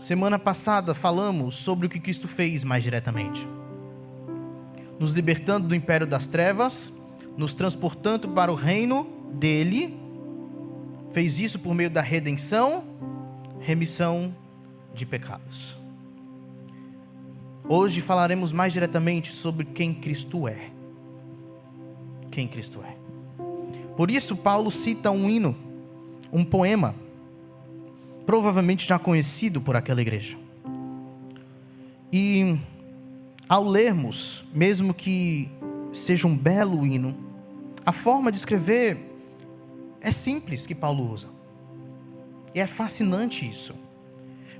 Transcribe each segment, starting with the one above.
Semana passada falamos sobre o que Cristo fez mais diretamente, nos libertando do império das trevas, nos transportando para o reino dele. Fez isso por meio da redenção, remissão de pecados. Hoje falaremos mais diretamente sobre quem Cristo é. Quem Cristo é. Por isso Paulo cita um hino, um poema, provavelmente já conhecido por aquela igreja. E ao lermos, mesmo que seja um belo hino, a forma de escrever é simples que Paulo usa. E é fascinante isso.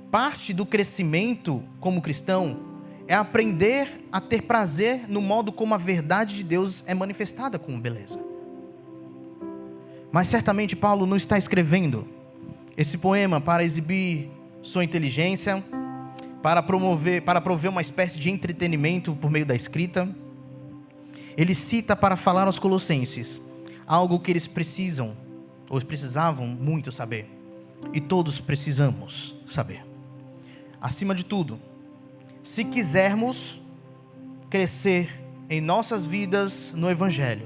Parte do crescimento como cristão é aprender a ter prazer no modo como a verdade de Deus é manifestada com beleza. Mas certamente Paulo não está escrevendo esse poema para exibir sua inteligência, para prover uma espécie de entretenimento por meio da escrita. Ele cita para falar aos colossenses algo que eles precisavam muito saber, e todos precisamos saber. Acima de tudo, se quisermos crescer em nossas vidas no Evangelho,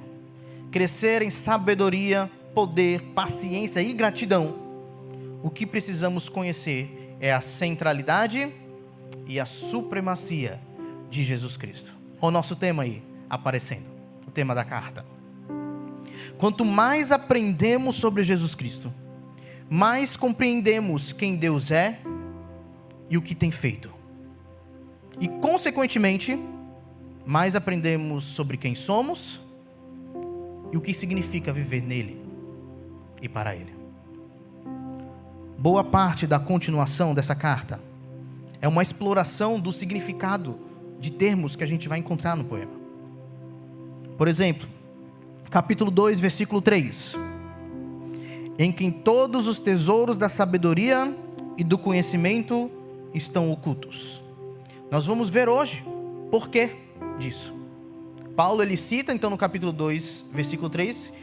crescer em sabedoria, poder, paciência e gratidão, o que precisamos conhecer é a centralidade e a supremacia de Jesus Cristo. O nosso tema aí aparecendo, o tema da carta. Quanto mais aprendemos sobre Jesus Cristo, mais compreendemos quem Deus é e o que tem feito. E consequentemente, mais aprendemos sobre quem somos e o que significa viver nele e para ele. Boa parte da continuação dessa carta é uma exploração do significado de termos que a gente vai encontrar no poema. Por exemplo, capítulo 2, versículo 3. Em quem todos os tesouros da sabedoria e do conhecimento estão ocultos. Nós vamos ver hoje por que disso. Paulo ele cita então no capítulo 2, versículo 3,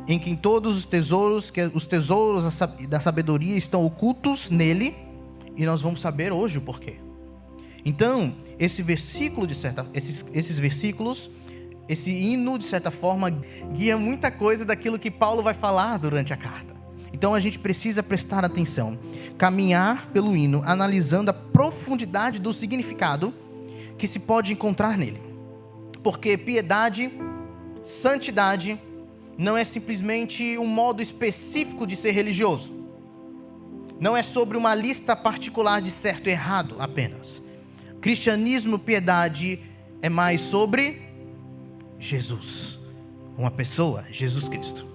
em quem todos os tesouros da sabedoria estão ocultos nele, e nós vamos saber hoje o porquê. Então, esses versículos, esse hino, de certa forma, guia muita coisa daquilo que Paulo vai falar durante a carta. Então a gente precisa prestar atenção, caminhar pelo hino, analisando a profundidade do significado que se pode encontrar nele. Porque piedade, santidade, não é simplesmente um modo específico de ser religioso. Não é sobre uma lista particular de certo e errado apenas. Cristianismo, piedade, é mais sobre Jesus. Uma pessoa, Jesus Cristo.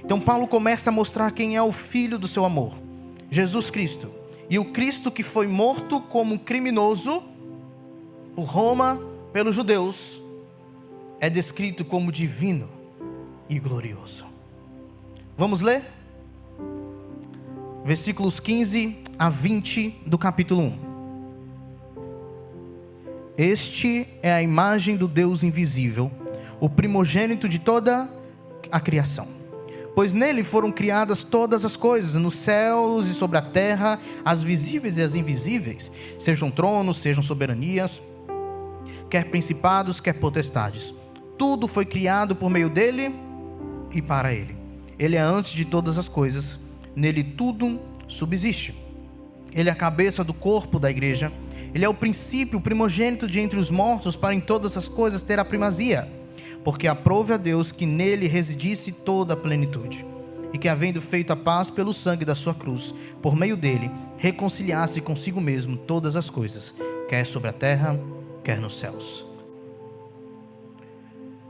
Então Paulo começa a mostrar quem é o filho do seu amor, Jesus Cristo. E o Cristo que foi morto como criminoso por Roma, pelos judeus, é descrito como divino e glorioso. Vamos ler? Versículos 15 a 20 do capítulo 1. Este é a imagem do Deus invisível, o primogênito de toda a criação. Pois nele foram criadas todas as coisas, nos céus e sobre a terra, as visíveis e as invisíveis, sejam tronos, sejam soberanias, quer principados, quer potestades. Tudo foi criado por meio dele e para ele. Ele é antes de todas as coisas, nele tudo subsiste. Ele é a cabeça do corpo da igreja. Ele é o princípio, o primogênito de entre os mortos, para em todas as coisas ter a primazia. Porque aprove a Deus que nele residisse toda a plenitude, e que, havendo feito a paz pelo sangue da sua cruz, por meio dele, reconciliasse consigo mesmo todas as coisas, quer sobre a terra, quer nos céus.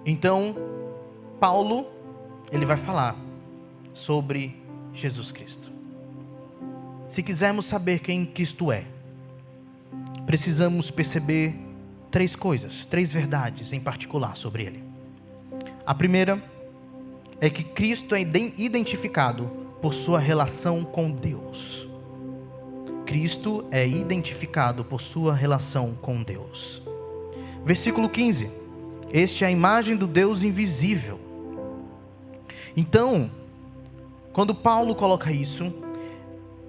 Então, Paulo, ele vai falar sobre Jesus Cristo. Se quisermos saber quem Cristo é, precisamos perceber três coisas, três verdades em particular sobre ele. A primeira é que Cristo é identificado por sua relação com Deus. Cristo é identificado por sua relação com Deus. Versículo 15. Este é a imagem do Deus invisível. Então, quando Paulo coloca isso,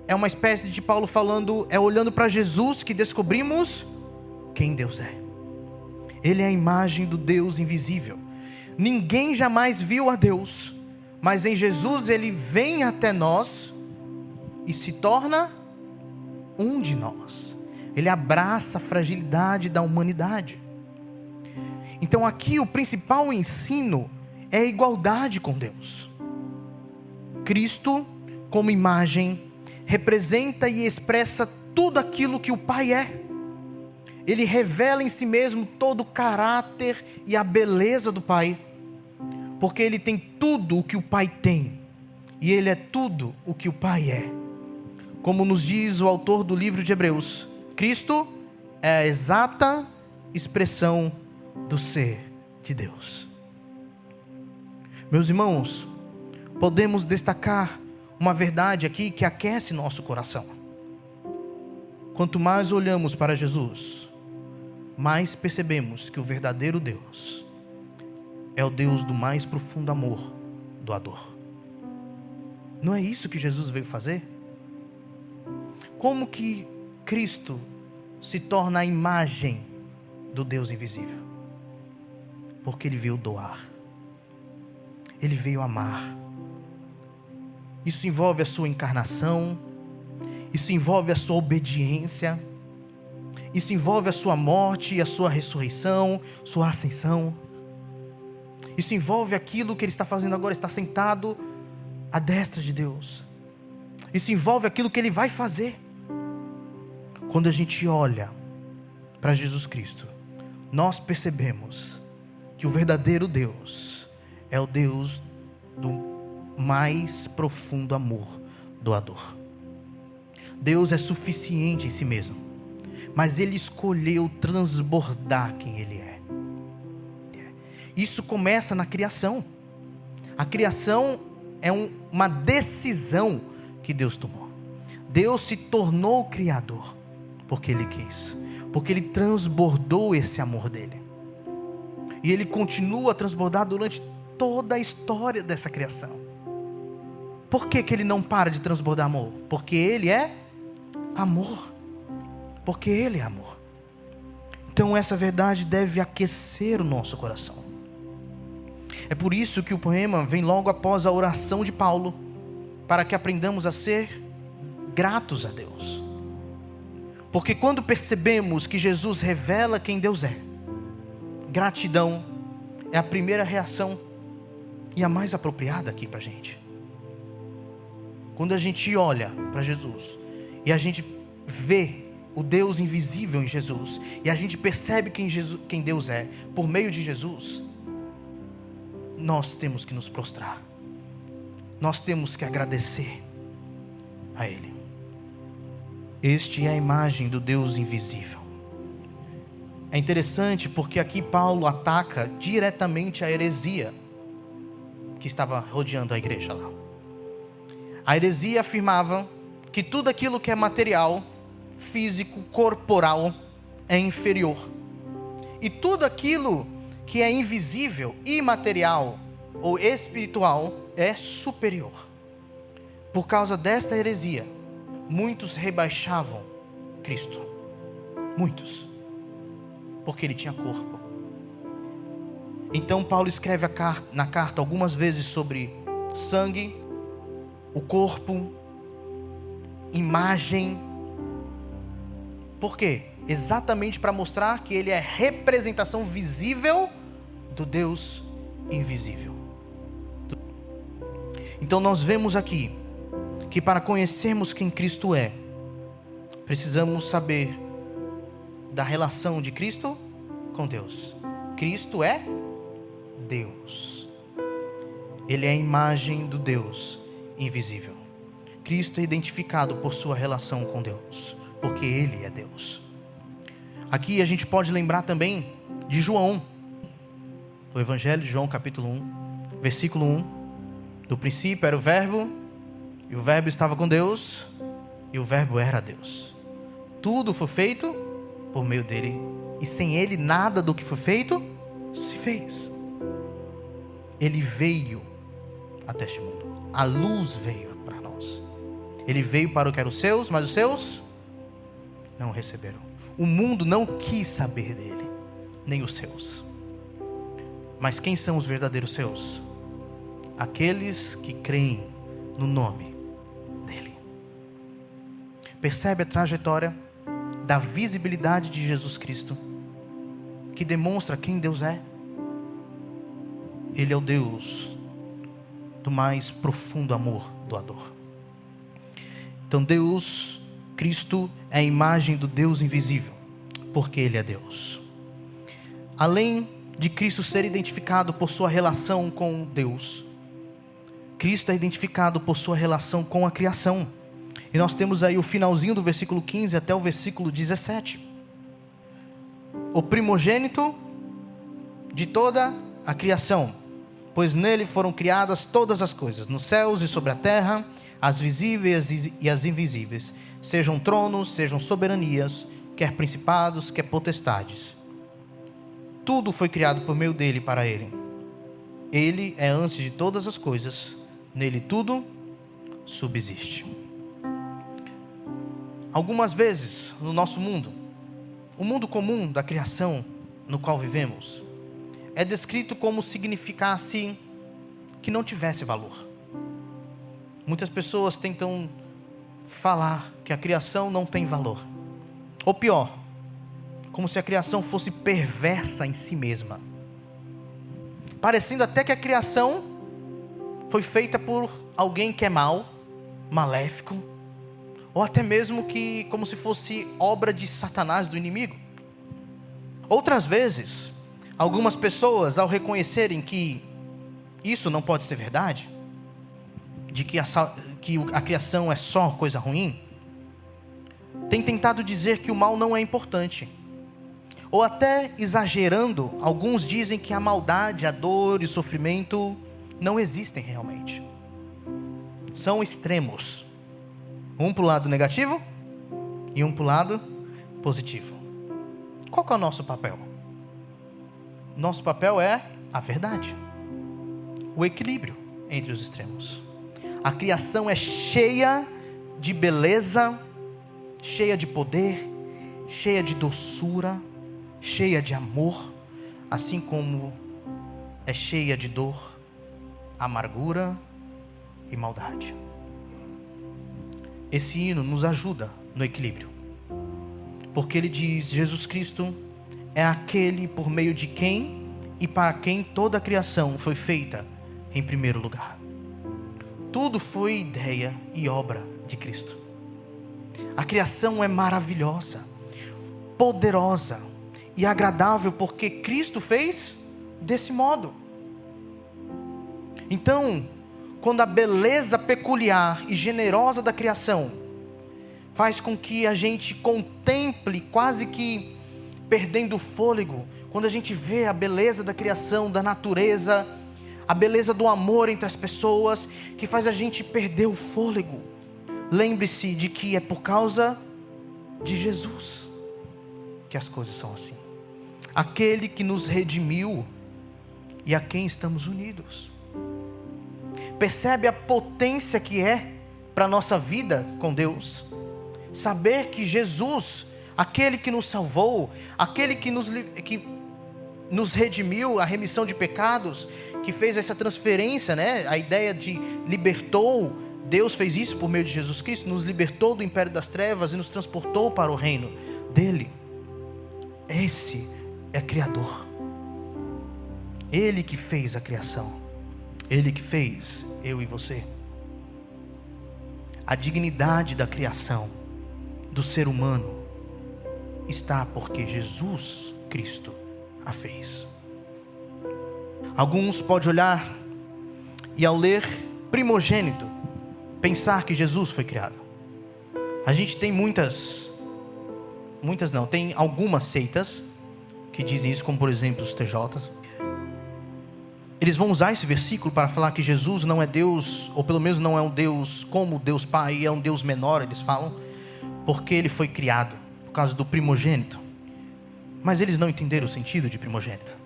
é uma espécie de Paulo falando, olhando para Jesus que descobrimos quem Deus é. Ele é a imagem do Deus invisível. Ninguém jamais viu a Deus, mas em Jesus ele vem até nós e se torna um de nós. Ele abraça a fragilidade da humanidade. Então aqui o principal ensino é a igualdade com Deus. Cristo, como imagem, representa e expressa tudo aquilo que o Pai é. Ele revela em si mesmo todo o caráter e a beleza do Pai, porque Ele tem tudo o que o Pai tem, e Ele é tudo o que o Pai é. Como nos diz o autor do livro de Hebreus, Cristo é a exata expressão do ser de Deus. Meus irmãos, podemos destacar uma verdade aqui que aquece nosso coração. Quanto mais olhamos para Jesus, mais percebemos que o verdadeiro Deus é o Deus do mais profundo amor, doador. Não é isso que Jesus veio fazer? Como que Cristo se torna a imagem do Deus invisível? Porque Ele veio doar. Ele veio amar. Isso envolve a sua encarnação. Isso envolve a sua obediência. Isso envolve a sua morte e a sua ressurreição, sua ascensão. Isso envolve aquilo que Ele está fazendo agora, está sentado à destra de Deus. Isso envolve aquilo que Ele vai fazer. Quando a gente olha para Jesus Cristo, nós percebemos que o verdadeiro Deus é o Deus do mais profundo amor doador. Deus é suficiente em si mesmo, mas Ele escolheu transbordar quem Ele é. Isso começa na criação. A criação é uma decisão que Deus tomou. Deus se tornou criador porque Ele quis, porque Ele transbordou esse amor dEle. E Ele continua a transbordar durante toda a história dessa criação. Por que Ele não para de transbordar amor? Porque Ele é amor. Porque Ele é amor. Então essa verdade deve aquecer o nosso coração. É por isso que o poema vem logo após a oração de Paulo, para que aprendamos a ser gratos a Deus. Porque quando percebemos que Jesus revela quem Deus é, gratidão é a primeira reação e a mais apropriada aqui para a gente. Quando a gente olha para Jesus e a gente vê o Deus invisível em Jesus, e a gente percebe quem Deus é por meio de Jesus, nós temos que nos prostrar. Nós temos que agradecer a Ele. Este é a imagem do Deus invisível. É interessante porque aqui Paulo ataca diretamente a heresia que estava rodeando a igreja lá. A heresia afirmava que tudo aquilo que é material, físico, corporal, é inferior. E tudo aquilo que é invisível, imaterial ou espiritual é superior. Por causa desta heresia, muitos rebaixavam Cristo. Muitos. Porque Ele tinha corpo. Então Paulo escreve na carta algumas vezes sobre sangue, o corpo, imagem. Por quê? Exatamente para mostrar que Ele é representação visível do Deus invisível. Então nós vemos aqui que para conhecermos quem Cristo é, precisamos saber da relação de Cristo com Deus. Cristo é Deus. Ele é a imagem do Deus invisível. Cristo é identificado por sua relação com Deus, porque Ele é Deus. Aqui a gente pode lembrar também de João, o Evangelho de João capítulo 1, versículo 1. No princípio era o Verbo, e o Verbo estava com Deus, e o Verbo era Deus. Tudo foi feito por meio dele, e sem Ele nada do que foi feito se fez. Ele veio até este mundo. A luz veio para nós. Ele veio para o que eram os seus, mas os seus não o receberam. O mundo não quis saber dele, nem os seus. Mas quem são os verdadeiros seus? Aqueles que creem no nome dele. Percebe a trajetória da visibilidade de Jesus Cristo, que demonstra quem Deus é? Ele é o Deus do mais profundo amor doador. Então Deus, Cristo, é a imagem do Deus invisível, porque Ele é Deus. Além de Cristo ser identificado por sua relação com Deus, Cristo é identificado por sua relação com a criação. E nós temos aí o finalzinho do versículo 15 até o versículo 17. O primogênito de toda a criação, pois nele foram criadas todas as coisas, nos céus e sobre a terra, as visíveis e as invisíveis, sejam tronos, sejam soberanias, quer principados, quer potestades. Tudo foi criado por meio dele e para ele. Ele é antes de todas as coisas, nele tudo subsiste. Algumas vezes no nosso mundo, o mundo comum da criação no qual vivemos, é descrito como significasse que não tivesse valor. Muitas pessoas tentam falar que a criação não tem valor. Ou pior, como se a criação fosse perversa em si mesma. Parecendo até que a criação foi feita por alguém que é mau, maléfico, ou até mesmo que como se fosse obra de Satanás, do inimigo. Outras vezes, algumas pessoas, ao reconhecerem que isso não pode ser verdade, de que a criação é só coisa ruim, têm tentado dizer que o mal não é importante. Ou até exagerando, alguns dizem que a maldade, a dor e o sofrimento não existem realmente. São extremos. Um para o lado negativo e um para o lado positivo. Qual que é o nosso papel? Nosso papel é a verdade. O equilíbrio entre os extremos. A criação é cheia de beleza, cheia de poder, cheia de doçura, cheia de amor, assim como é cheia de dor, amargura e maldade. Esse hino nos ajuda no equilíbrio, porque ele diz: Jesus Cristo é aquele por meio de quem e para quem toda a criação foi feita em primeiro lugar. Tudo foi ideia e obra de Cristo. A criação é maravilhosa, poderosa e agradável porque Cristo fez desse modo. Então, quando a beleza peculiar e generosa da criação faz com que a gente contemple, quase que perdendo o fôlego, quando a gente vê a beleza da criação, da natureza, a beleza do amor entre as pessoas, que faz a gente perder o fôlego, lembre-se de que é por causa de Jesus que as coisas são assim. Aquele que nos redimiu e a quem estamos unidos. Percebe a potência que é para a nossa vida com Deus? Saber que Jesus, aquele que nos salvou, aquele que nos redimiu, a remissão de pecados, que fez essa transferência, né? A ideia de libertou, Deus fez isso por meio de Jesus Cristo, nos libertou do império das trevas e nos transportou para o reino dele. Esse é Criador. Ele que fez a criação. Ele que fez eu e você. A dignidade da criação, do ser humano, está porque Jesus Cristo a fez. Alguns podem olhar e ao ler primogênito, pensar que Jesus foi criado. A gente tem tem algumas seitas que dizem isso, como por exemplo os TJs. Eles vão usar esse versículo para falar que Jesus não é Deus, ou pelo menos não é um Deus como Deus Pai, é um Deus menor, eles falam, porque ele foi criado, por causa do primogênito. Mas eles não entenderam o sentido de primogênito.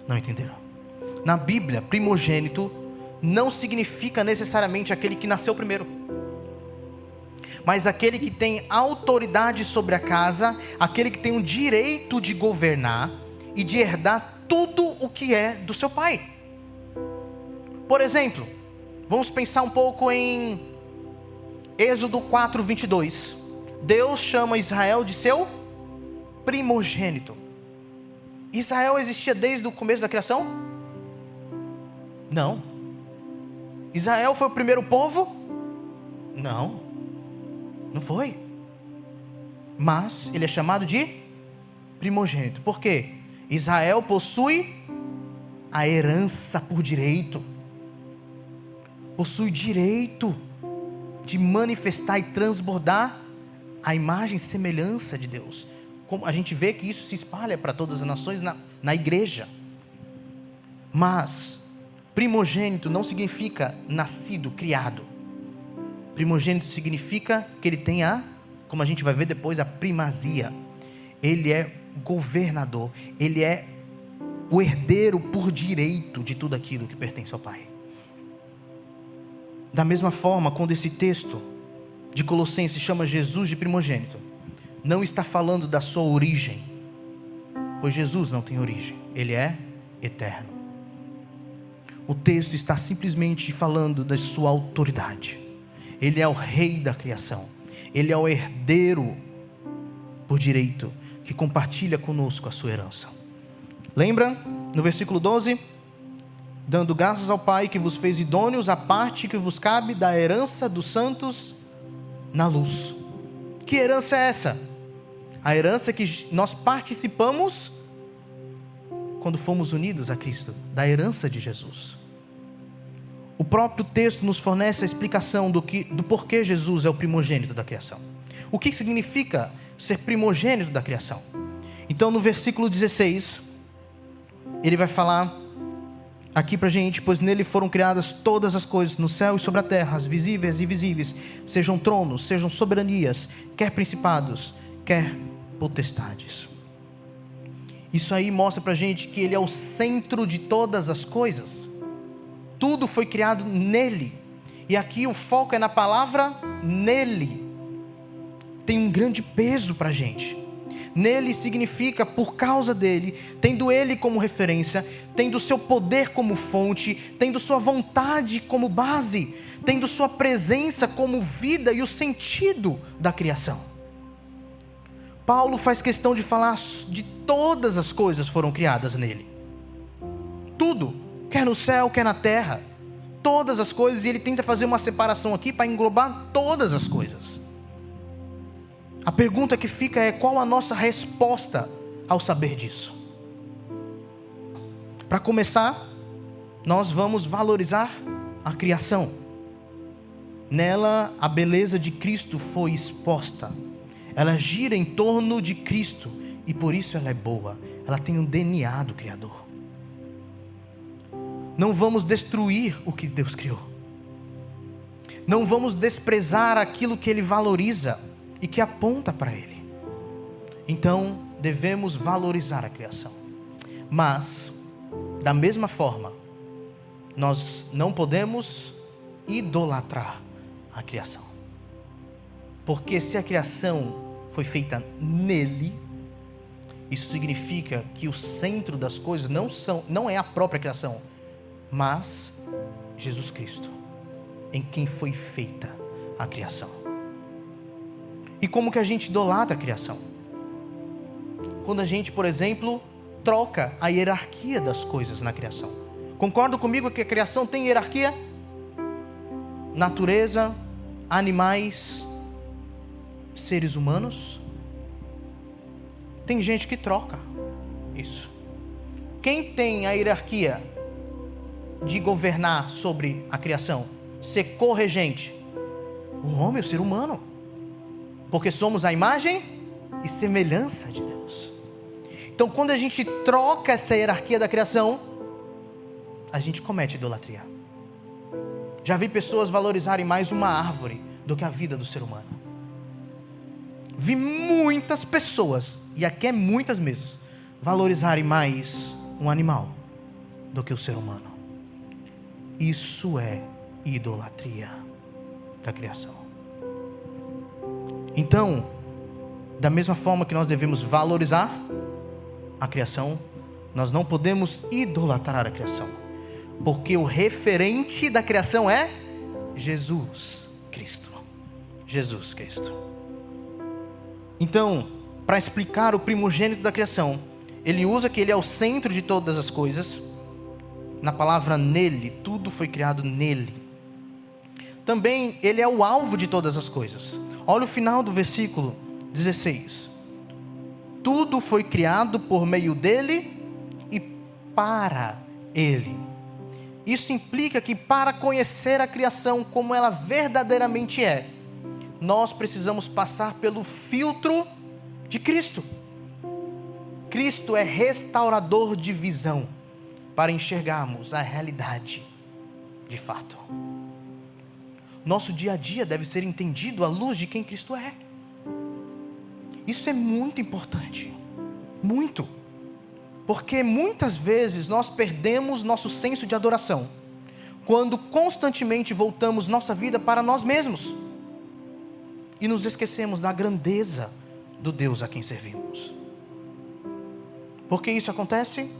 Não entenderam. Na Bíblia, primogênito não significa necessariamente aquele que nasceu primeiro. mas aquele que tem autoridade sobre a casa, aquele que tem o direito de governar e de herdar tudo o que é do seu pai. Por exemplo, vamos pensar um pouco em Êxodo 4:22. Deus chama Israel de seu primogênito. Israel existia desde o começo da criação? Não. Israel foi o primeiro povo? Não. Não foi. Mas ele é chamado de primogênito. Por quê? Israel possui a herança por direito. Possui direito de manifestar e transbordar a imagem e semelhança de Deus. Como a gente vê que isso se espalha para todas as nações na igreja. Mas primogênito não significa nascido, criado. Primogênito significa que ele tem como a gente vai ver depois, a primazia. Ele é governador, ele é o herdeiro por direito de tudo aquilo que pertence ao Pai. Da mesma forma, quando esse texto de Colossenses chama Jesus de primogênito, não está falando da sua origem, pois Jesus não tem origem, ele é eterno. O texto está simplesmente falando da sua autoridade. Ele é o rei da criação, ele é o herdeiro por direito, que compartilha conosco a sua herança. Lembra no versículo 12? Dando graças ao Pai que vos fez idôneos à parte que vos cabe da herança dos santos na luz. Que herança é essa? A herança que nós participamos quando fomos unidos a Cristo, da herança de Jesus. O próprio texto nos fornece a explicação do porquê Jesus é o primogênito da criação. O que significa ser primogênito da criação? Então no versículo 16, ele vai falar aqui pra gente: pois nele foram criadas todas as coisas, no céu e sobre a terra, as visíveis e invisíveis, sejam tronos, sejam soberanias, quer principados, quer potestades. Isso aí mostra pra gente que ele é o centro de todas as coisas. Tudo foi criado nele. E aqui o foco é na palavra nele. Tem um grande peso pra gente. Nele significa por causa dele, tendo ele como referência, tendo seu poder como fonte, tendo sua vontade como base, tendo sua presença como vida e o sentido da criação. Paulo faz questão de falar de todas as coisas foram criadas nele. Tudo, quer no céu, quer na terra, todas as coisas, e ele tenta fazer uma separação aqui para englobar todas as coisas. A pergunta que fica é: qual a nossa resposta ao saber disso? Para começar, nós vamos valorizar a criação. Nela a beleza de Cristo foi exposta. Ela gira em torno de Cristo e por isso ela é boa. Ela tem um DNA do Criador. Não vamos destruir o que Deus criou. Não vamos desprezar aquilo que Ele valoriza e que aponta para Ele. Então devemos valorizar a criação. Mas, da mesma forma, nós não podemos idolatrar a criação. Porque se a criação foi feita nele, isso significa que o centro das coisas não é a própria criação, mas Jesus Cristo, em quem foi feita a criação. E como que a gente idolatra a criação? Quando a gente, por exemplo, troca a hierarquia das coisas na criação. Concordam comigo que a criação tem hierarquia? Natureza, animais, seres humanos. Tem gente que troca isso. Quem tem a hierarquia de governar sobre a criação, ser corregente? O homem, o ser humano. Porque somos a imagem e semelhança de Deus. Então quando a gente troca essa hierarquia da criação, a gente comete idolatria. Já vi pessoas valorizarem mais uma árvore do que a vida do ser humano. Vi muitas pessoas, e aqui é muitas mesmo, valorizarem mais um animal do que o ser humano. Isso é idolatria da criação. Então, da mesma forma que nós devemos valorizar a criação, nós não podemos idolatrar a criação, porque o referente da criação é Jesus Cristo. Jesus Cristo. Então, para explicar o primogênito da criação, ele usa que ele é o centro de todas as coisas. Na palavra nele, tudo foi criado nele. Também ele é o alvo de todas as coisas. Olha o final do versículo 16. Tudo foi criado por meio dele e para ele. Isso implica que para conhecer a criação como ela verdadeiramente é, nós precisamos passar pelo filtro de Cristo. Cristo é restaurador de visão para enxergarmos a realidade de fato. Nosso dia a dia deve ser entendido à luz de quem Cristo é. Isso é muito importante, muito, porque muitas vezes nós perdemos nosso senso de adoração quando constantemente voltamos nossa vida para nós mesmos e nos esquecemos da grandeza do Deus a quem servimos. Por que isso acontece?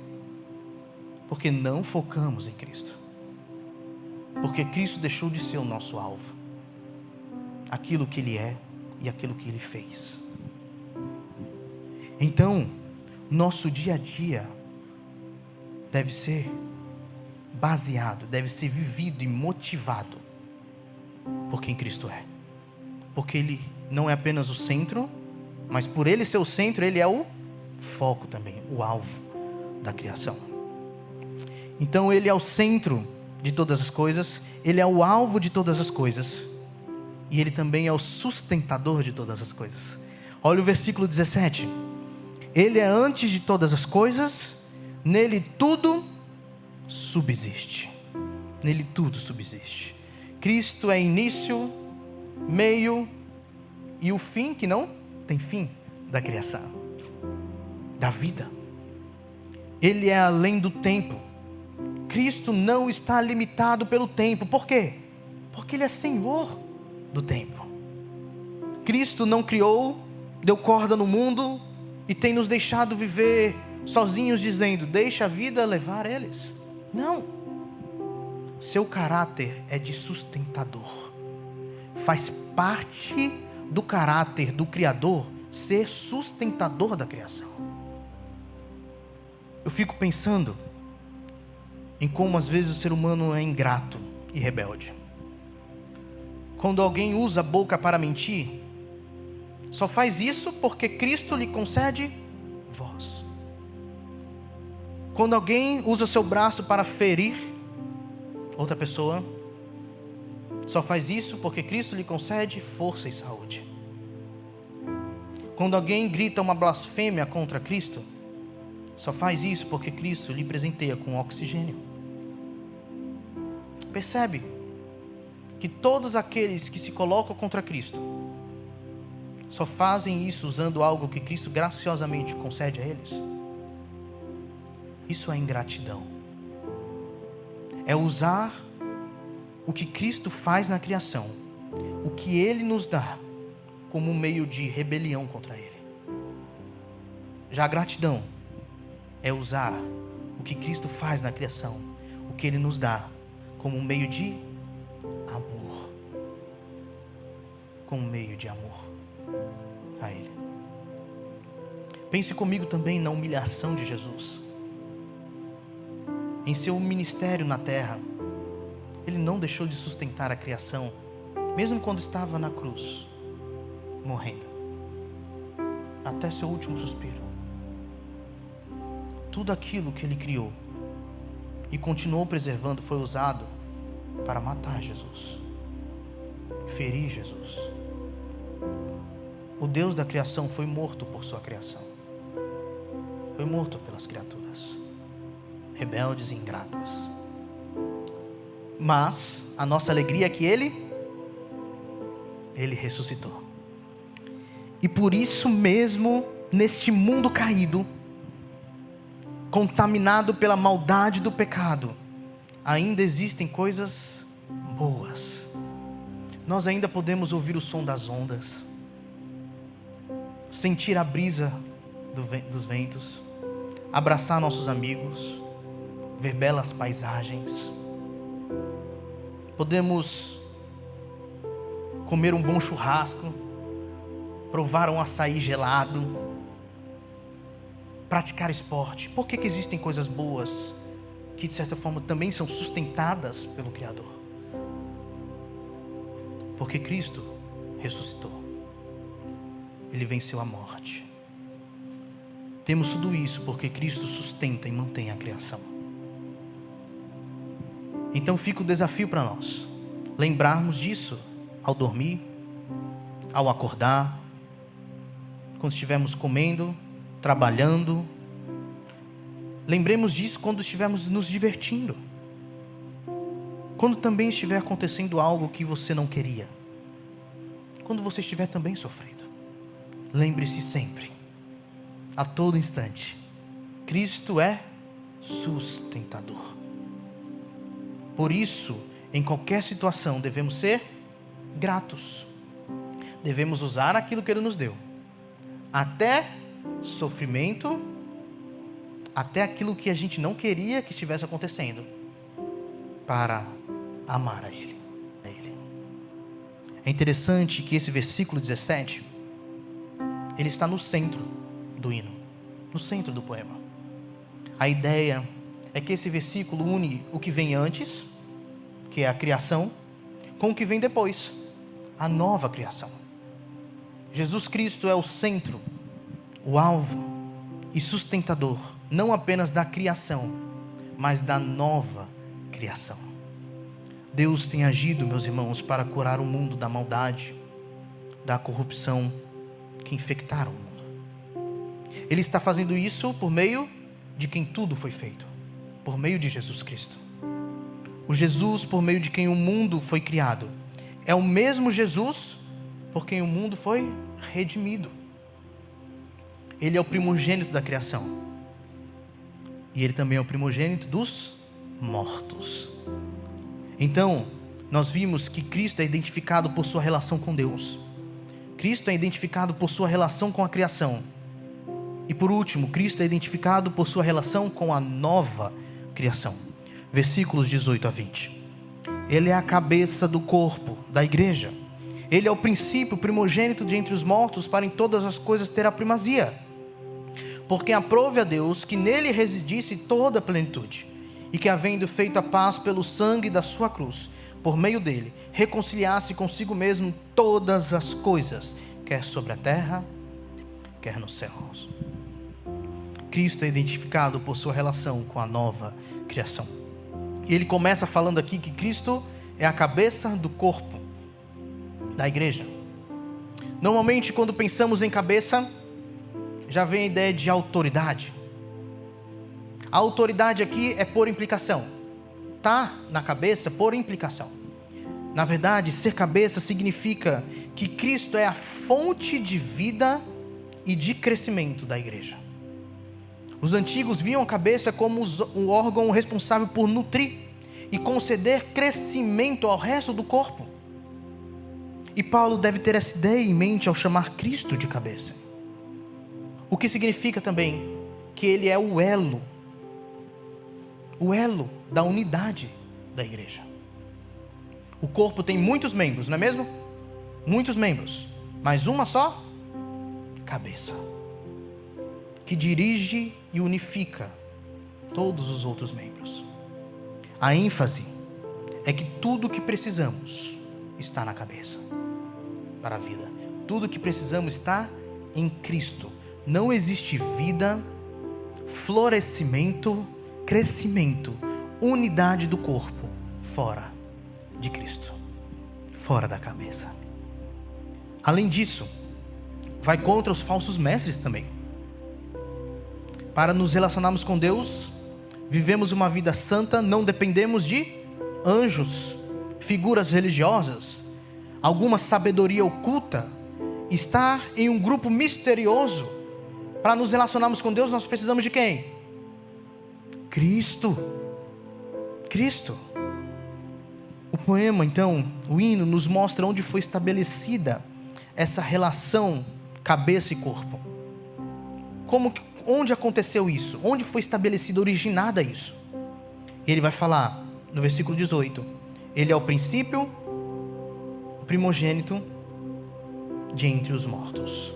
Porque não focamos em Cristo, porque Cristo deixou de ser o nosso alvo, aquilo que Ele é e aquilo que Ele fez. Então, nosso dia a dia deve ser baseado, deve ser vivido e motivado por quem Cristo é. Porque Ele não é apenas o centro, mas por Ele ser o centro, Ele é o foco também, o alvo da criação. Então Ele é o centro de todas as coisas, Ele é o alvo de todas as coisas, e Ele também é o sustentador de todas as coisas. Olha o versículo 17. Ele é antes de todas as coisas, nele tudo subsiste. Nele tudo subsiste. Cristo é início, meio e o fim que não tem fim da criação, da vida. Ele é além do tempo. Cristo não está limitado pelo tempo. Por quê? Porque Ele é Senhor do tempo. Cristo não criou, deu corda no mundo e tem nos deixado viver sozinhos dizendo, deixa a vida levar eles. Não. Seu caráter é de sustentador. Faz parte do caráter do Criador ser sustentador da criação. Eu fico pensando em como às vezes o ser humano é ingrato e rebelde. Quando alguém usa a boca para mentir, só faz isso porque Cristo lhe concede voz. Quando alguém usa seu braço para ferir outra pessoa, só faz isso porque Cristo lhe concede força e saúde. Quando alguém grita uma blasfêmia contra Cristo, só faz isso porque Cristo lhe presenteia com oxigênio. Percebe que todos aqueles que se colocam contra Cristo só fazem isso usando algo que Cristo graciosamente concede a eles? Isso é ingratidão. É usar o que Cristo faz na criação, o que Ele nos dá, como um meio de rebelião contra Ele. Já a gratidão é usar o que Cristo faz na criação, o que Ele nos dá, como um meio de amor. Como um meio de amor a Ele. Pense comigo também na humilhação de Jesus. Em seu ministério na terra, Ele não deixou de sustentar a criação, mesmo quando estava na cruz, morrendo, até seu último suspiro. Tudo aquilo que Ele criou e continuou preservando foi usado para matar Jesus, ferir Jesus. O Deus da criação foi morto por sua criação, foi morto pelas criaturas rebeldes e ingratas. Mas a nossa alegria é que Ele ressuscitou. E por isso mesmo, neste mundo caído, contaminado pela maldade do pecado, ainda existem coisas boas. Nós ainda podemos ouvir o som das ondas. sentir a brisa dos ventos, abraçar nossos amigos, ver belas paisagens. Podemos comer um bom churrasco, provar um açaí gelado, praticar esporte. Por que existem coisas boas que de certa forma também são sustentadas pelo Criador? Porque Cristo ressuscitou. Ele venceu a morte. Temos tudo isso porque Cristo sustenta e mantém a criação. Então fica o desafio para nós lembrarmos disso ao dormir, ao acordar, quando estivermos comendo, trabalhando. Lembremos disso quando estivermos nos divertindo. Quando também estiver acontecendo algo que você não queria. Quando você estiver também sofrendo. Lembre-se sempre, a todo instante, Cristo é sustentador. Por isso, em qualquer situação, devemos ser gratos. Devemos usar aquilo que Ele nos deu. Até sofrimento, até aquilo que a gente não queria que estivesse acontecendo, para amar a Ele. É interessante que esse versículo 17, ele está no centro do hino, no centro do poema. A ideia é que esse versículo une o que vem antes, que é a criação, com o que vem depois, a nova criação. Jesus Cristo é o centro, o alvo e sustentador, não apenas da criação, mas da nova criação. Deus tem agido, meus irmãos, para curar o mundo da maldade, da corrupção que infectaram o mundo. Ele está fazendo isso por meio de quem tudo foi feito, por meio de Jesus Cristo. O Jesus por meio de quem o mundo foi criado é o mesmo Jesus por quem o mundo foi redimido. Ele é o primogênito da criação. E Ele também é o primogênito dos mortos. Então, nós vimos que Cristo é identificado por sua relação com Deus. Cristo é identificado por sua relação com a criação. E por último, Cristo é identificado por sua relação com a nova criação. Versículos 18 a 20. Ele é a cabeça do corpo, da igreja. Ele é o princípio, primogênito de entre os mortos, para em todas as coisas ter a primazia. Porque aprove a Deus que nele residisse toda a plenitude, e que, havendo feito a paz pelo sangue da sua cruz, por meio dele, reconciliasse consigo mesmo todas as coisas, quer sobre a terra, quer nos céus. Cristo é identificado por sua relação com a nova criação. E ele começa falando aqui que Cristo é a cabeça do corpo, da igreja. Normalmente, quando pensamos em cabeça, já vem a ideia de autoridade. A autoridade aqui é por implicação. Está na cabeça por implicação. Na verdade, ser cabeça significa que Cristo é a fonte de vida e de crescimento da igreja. Os antigos viam a cabeça como um órgão responsável por nutrir e conceder crescimento ao resto do corpo. E Paulo deve ter essa ideia em mente ao chamar Cristo de cabeça. O que significa também que Ele é o elo da unidade da igreja. O corpo tem muitos membros, não é mesmo? Muitos membros, mas uma só cabeça, que dirige e unifica todos os outros membros. A ênfase é que tudo o que precisamos está na cabeça para a vida. Tudo o que precisamos está em Cristo. Não existe vida, florescimento, crescimento, unidade do corpo fora de Cristo, fora da cabeça. Além disso, vai contra os falsos mestres também. Para nos relacionarmos com Deus, vivemos uma vida santa, não dependemos de anjos, figuras religiosas, alguma sabedoria oculta. Estar em um grupo misterioso. Para nos relacionarmos com Deus, nós precisamos de quem? Cristo. O poema, então, o hino, nos mostra onde foi estabelecida essa relação cabeça e corpo. Onde aconteceu isso? Onde foi estabelecida, originada isso? E ele vai falar no versículo 18: ele é o princípio, o primogênito de entre os mortos.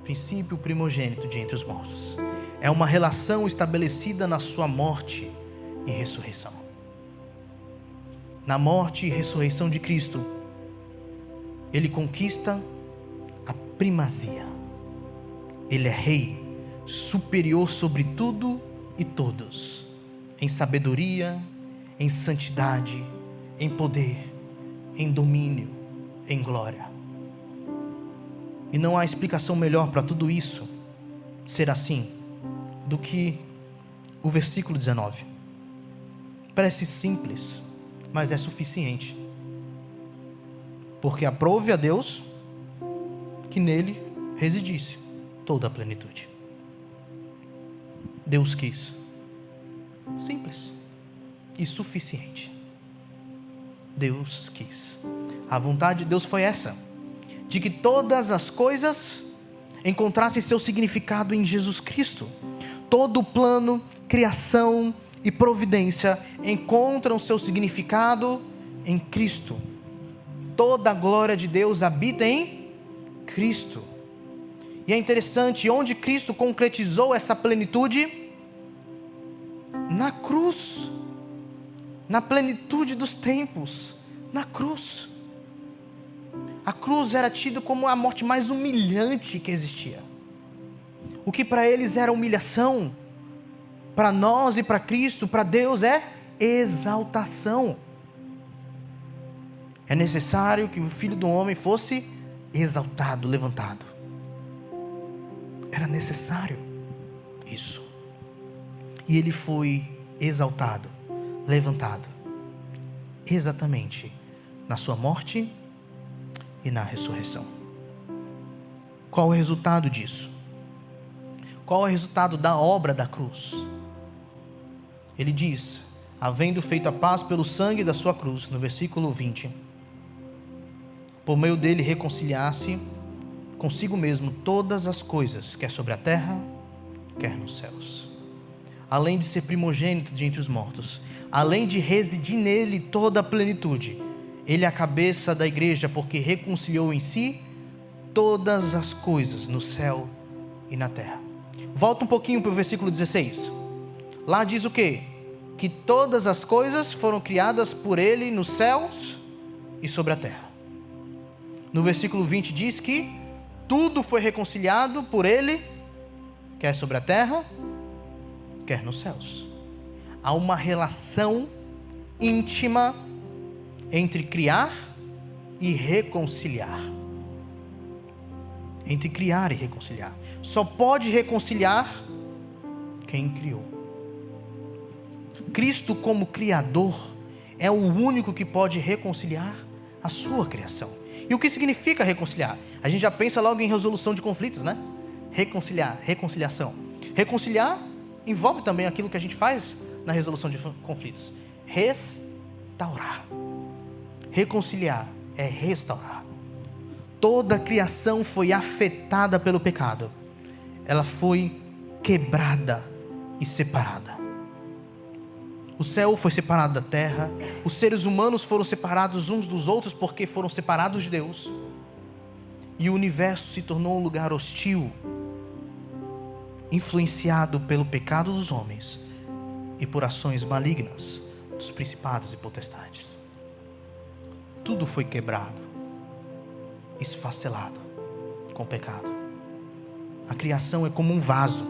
Princípio primogênito de entre os mortos. É uma relação estabelecida na sua morte e ressurreição. Na morte e ressurreição de Cristo, ele conquista a primazia. Ele é rei, superior sobre tudo e todos, em sabedoria, em santidade, em poder, em domínio, em glória. E não há explicação melhor para tudo isso ser assim do que o versículo 19. Parece simples, mas é suficiente. Porque aprove a Deus que nele residisse toda a plenitude. Deus quis. Simples e suficiente. Deus quis. A vontade de Deus foi essa: de que todas as coisas encontrassem seu significado em Jesus Cristo. Todo o plano, criação e providência encontram seu significado em Cristo. Toda a glória de Deus habita em Cristo. E é interessante, onde Cristo concretizou essa plenitude? Na cruz. Na plenitude dos tempos. Na cruz. A cruz era tida como a morte mais humilhante que existia. O que para eles era humilhação, para nós e para Cristo, para Deus é exaltação. É necessário que o Filho do Homem fosse exaltado, levantado. Era necessário isso. E ele foi exaltado, levantado, exatamente na sua morte e na ressurreição. Qual o resultado disso? Qual é o resultado da obra da cruz? Ele diz: havendo feito a paz pelo sangue da sua cruz, no versículo 20, por meio dele reconciliar-se consigo mesmo todas as coisas, quer sobre a terra, quer nos céus. Além de ser primogênito de entre os mortos, além de residir nele toda a plenitude, ele é a cabeça da igreja, porque reconciliou em si todas as coisas no céu e na terra. Volta um pouquinho para o versículo 16. Lá diz o quê? Que todas as coisas foram criadas por ele nos céus e sobre a terra. No versículo 20 diz que tudo foi reconciliado por ele, quer sobre a terra, quer nos céus. Há uma relação íntima entre criar e reconciliar. Entre criar e reconciliar. Só pode reconciliar quem criou. Cristo, como Criador, é o único que pode reconciliar a sua criação. E o que significa reconciliar? A gente já pensa logo em resolução de conflitos, né? Reconciliar, reconciliação. Reconciliar envolve também aquilo que a gente faz na resolução de conflitos. Restaurar. Reconciliar é restaurar. Toda a criação foi afetada pelo pecado. Ela foi quebrada e separada. O céu foi separado da terra. Os seres humanos foram separados uns dos outros porque foram separados de Deus. E o universo se tornou um lugar hostil, influenciado pelo pecado dos homens e por ações malignas dos principados e potestades. Tudo foi quebrado, esfacelado com o pecado. A criação é como um vaso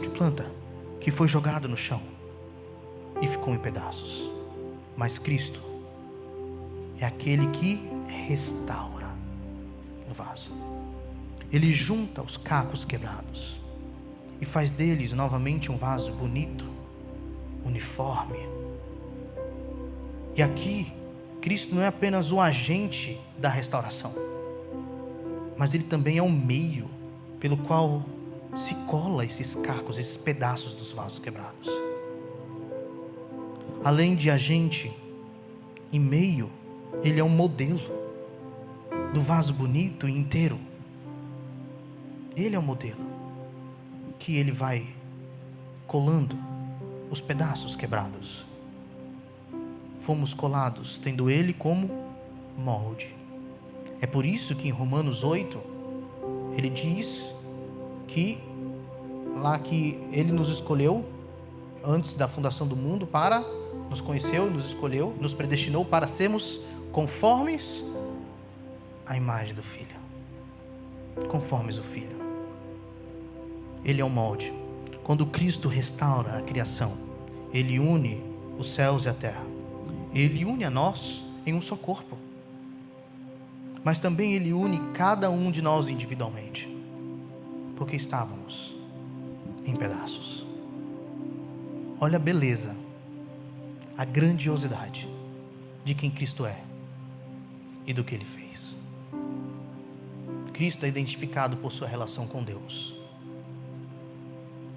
de planta que foi jogado no chão e ficou em pedaços. Mas Cristo é aquele que restaura o vaso. Ele junta os cacos quebrados e faz deles novamente um vaso bonito, uniforme. E aqui, Cristo não é apenas o agente da restauração, mas Ele também é o meio pelo qual se cola esses cacos, esses pedaços dos vasos quebrados. Além de agente e meio, Ele é um modelo. do vaso bonito e inteiro. Ele é o modelo que ele vai colando os pedaços quebrados. Fomos colados, tendo ele como molde. É por isso que em Romanos 8, ele diz que ele nos escolheu antes da fundação do mundo nos conheceu e nos escolheu, nos predestinou para sermos conformes à imagem do Filho. Conformes o Filho. Ele é o molde. Quando Cristo restaura a criação, Ele une os céus e a terra. Ele une a nós em um só corpo. Mas também Ele une cada um de nós individualmente. Porque estávamos em pedaços. Olha a beleza, a grandiosidade de quem Cristo é e do que Ele fez. Cristo é identificado por sua relação com Deus.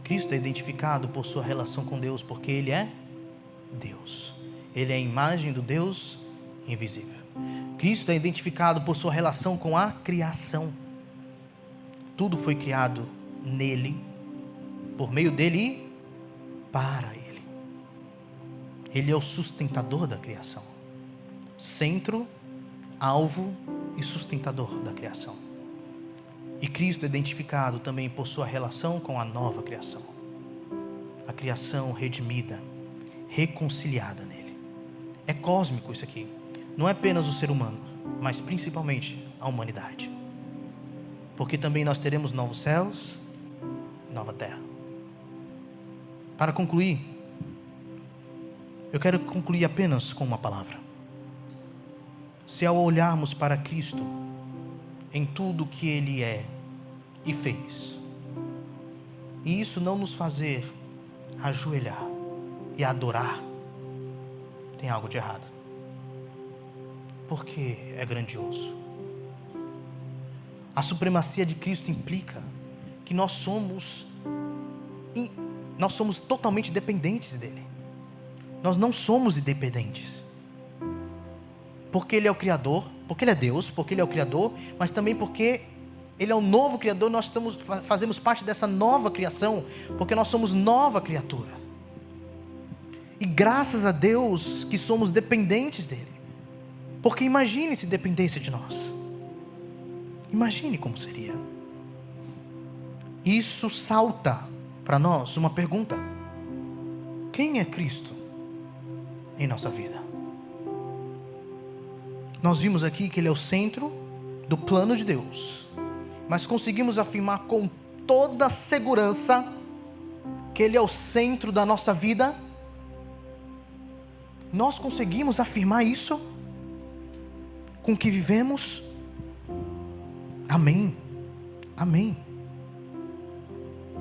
Cristo é identificado por sua relação com Deus porque Ele é Deus. Ele é a imagem do Deus invisível. Cristo é identificado por sua relação com a criação. Tudo foi criado nele, por meio dele e para ele. Ele é o sustentador da criação. Centro, alvo e sustentador da criação. E Cristo é identificado também por sua relação com a nova criação. A criação redimida, reconciliada nele. É cósmico isso aqui. Não é apenas o ser humano, mas principalmente a humanidade. Porque também nós teremos novos céus, nova terra. Para concluir, eu quero concluir apenas com uma palavra. Se ao olharmos para Cristo, em tudo que Ele é e fez, e isso não nos fazer ajoelhar e adorar, tem algo de errado. Porque é grandioso. A supremacia de Cristo implica que nós somos totalmente dependentes dele. Nós não somos independentes. Porque Ele é o Criador, porque Ele é Deus, porque Ele é o Criador, mas também porque Ele é o novo Criador. Nós fazemos parte dessa nova criação, porque nós somos nova criatura. E graças a Deus que somos dependentes dele. Porque imagine se dependesse de nós. Imagine como seria. Isso salta para nós uma pergunta: quem é Cristo em nossa vida? Nós vimos aqui que Ele é o centro do plano de Deus, mas conseguimos afirmar com toda segurança que Ele é o centro da nossa vida? Nós conseguimos afirmar isso com o que vivemos? Amém. Amém.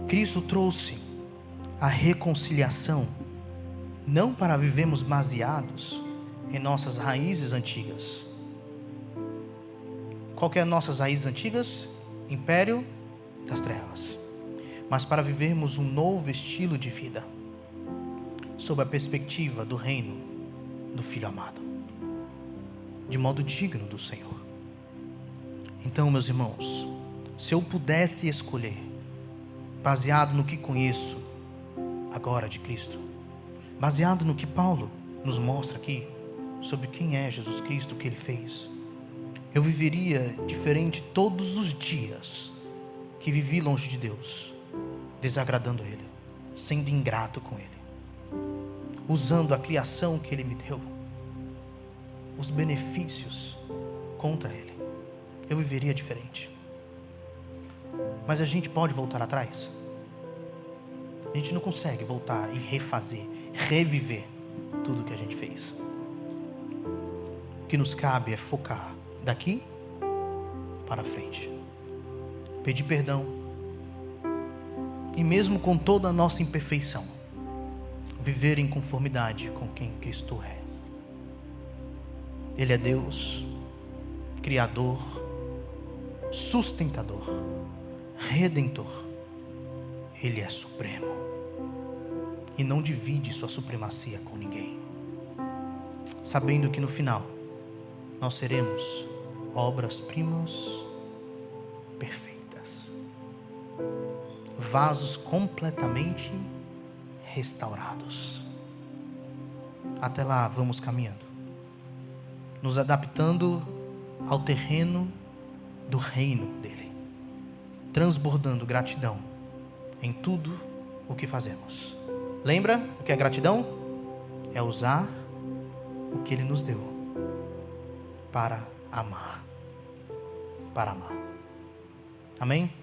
Cristo trouxe a reconciliação, não para vivermos baseados em nossas raízes antigas. Qual que é as nossas raízes antigas? Império das trevas. Mas para vivermos um novo estilo de vida, sob a perspectiva do reino do Filho amado, de modo digno do Senhor. Então, meus irmãos, se eu pudesse escolher, baseado no que conheço agora de Cristo, baseado no que Paulo nos mostra aqui, sobre quem é Jesus Cristo, o que Ele fez, eu viveria diferente todos os dias que vivi longe de Deus, desagradando Ele, sendo ingrato com Ele, usando a criação que Ele me deu, os benefícios contra Ele. Eu viveria diferente. Mas a gente pode voltar atrás? A gente não consegue voltar e refazer, reviver tudo que a gente fez. O que nos cabe é focar daqui para frente, pedir perdão, e mesmo com toda a nossa imperfeição, viver em conformidade com quem Cristo é. Ele é Deus, Criador, sustentador, Redentor. Ele é supremo e não divide sua supremacia com ninguém, sabendo que no final nós seremos obras-primas perfeitas, vasos completamente restaurados. Até lá, vamos caminhando, nos adaptando ao terreno do reino dele, transbordando gratidão em tudo o que fazemos. Lembra o que é gratidão? É usar o que ele nos deu para amar. Para amar. Amém?